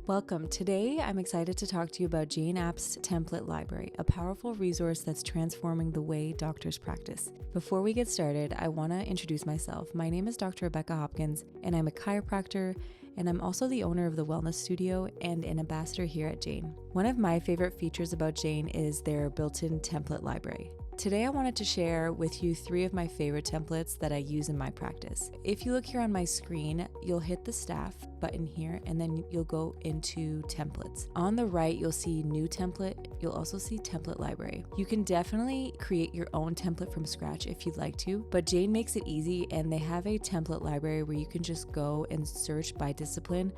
Welcome. Today, I'm excited to talk to you about JaneApp's template library, a powerful resource that's transforming the way doctors practice. Before we get started, I want to introduce myself. My name is Dr. Rebecca Hopkins, and I'm a chiropractor, and I'm also the owner of the Wellness Studio and an ambassador here at Jane. One of my favorite features about Jane is their built-in template library. Today, I wanted to share with you 3 of my favorite templates that I use in my practice. If you look here on my screen, you'll hit the staff button here, and then you'll go into templates. On the right, you'll see new template. You'll also see template library. You can definitely create your own template from scratch if you'd like to, but Jane makes it easy, and they have a template library where you can just go and search by discipline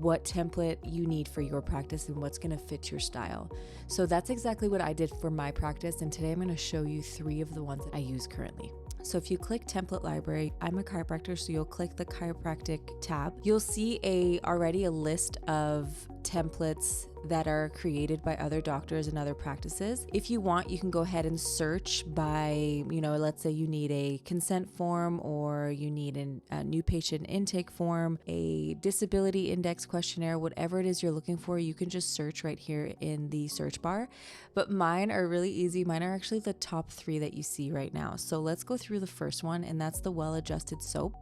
what template you need for your practice and what's going to fit your style. So that's exactly what I did for my practice, and today I'm going to show you 3 of the ones that I use currently. So if you click template library, I'm a chiropractor, so you'll click the chiropractic tab. You'll see already a list of templates that are created by other doctors and other practices. If you want, you can go ahead and search by, let's say you need a consent form, or you need a new patient intake form, a disability index questionnaire, whatever it is you're looking for, you can just search right here in the search bar. But mine are really easy. Mine are actually the top 3 that you see right now. So let's go through the first one, and that's the well-adjusted soap.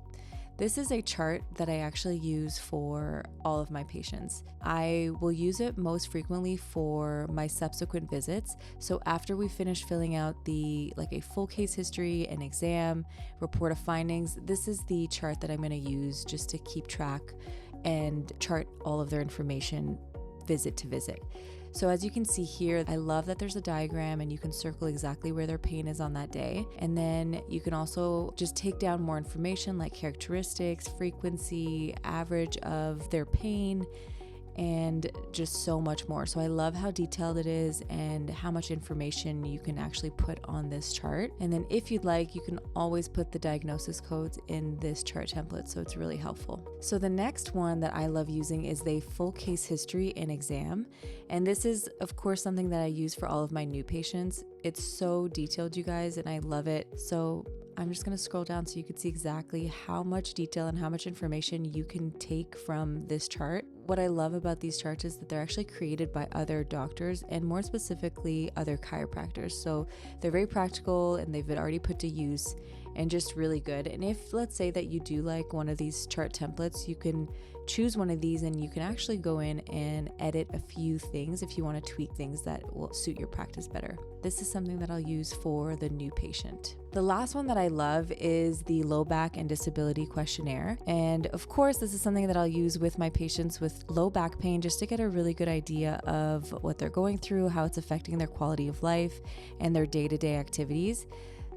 This is a chart that I actually use for all of my patients. I will use it most frequently for my subsequent visits. So after we finish filling out a full case history, an exam, report of findings, this is the chart that I'm going to use just to keep track and chart all of their information visit to visit. So as you can see here, I love that there's a diagram and you can circle exactly where their pain is on that day. And then you can also just take down more information like characteristics, frequency, average of their pain, and just so much more. So I love how detailed it is and how much information you can actually put on this chart. And then if you'd like, you can always put the diagnosis codes in this chart template, so it's really helpful. So the next one that I love using is the full case history and exam. And this is, of course, something that I use for all of my new patients. It's so detailed, you guys, and I love it. So I'm just going to scroll down so you can see exactly how much detail and how much information you can take from this chart. What I love about these charts is that they're actually created by other doctors, and more specifically other chiropractors. So they're very practical and they've been already put to use and just really good. And if, let's say that you do like one of these chart templates, you can choose one of these and you can actually go in and edit a few things if you want to tweak things that will suit your practice better. This is something that I'll use for the new patient. The last one that I love is the low back and disability questionnaire. And of course, this is something that I'll use with my patients with low back pain just to get a really good idea of what they're going through, how it's affecting their quality of life and their day-to-day activities.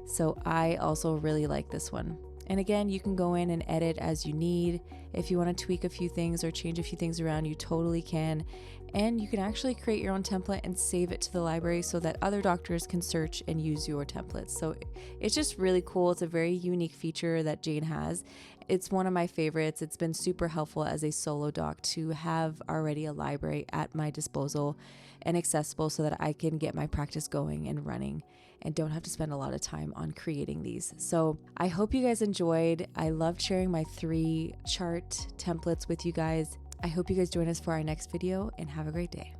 So I also really like this one. And again, you can go in and edit as you need. If you want to tweak a few things or change a few things around, you totally can. And you can actually create your own template and save it to the library so that other doctors can search and use your templates. So it's just really cool. It's a very unique feature that Jane has. It's one of my favorites. It's been super helpful as a solo doc to have already a library at my disposal and accessible so that I can get my practice going and running and don't have to spend a lot of time on creating these. So I hope you guys enjoyed. I loved sharing my 3 chart templates with you guys. I hope you guys join us for our next video, and have a great day.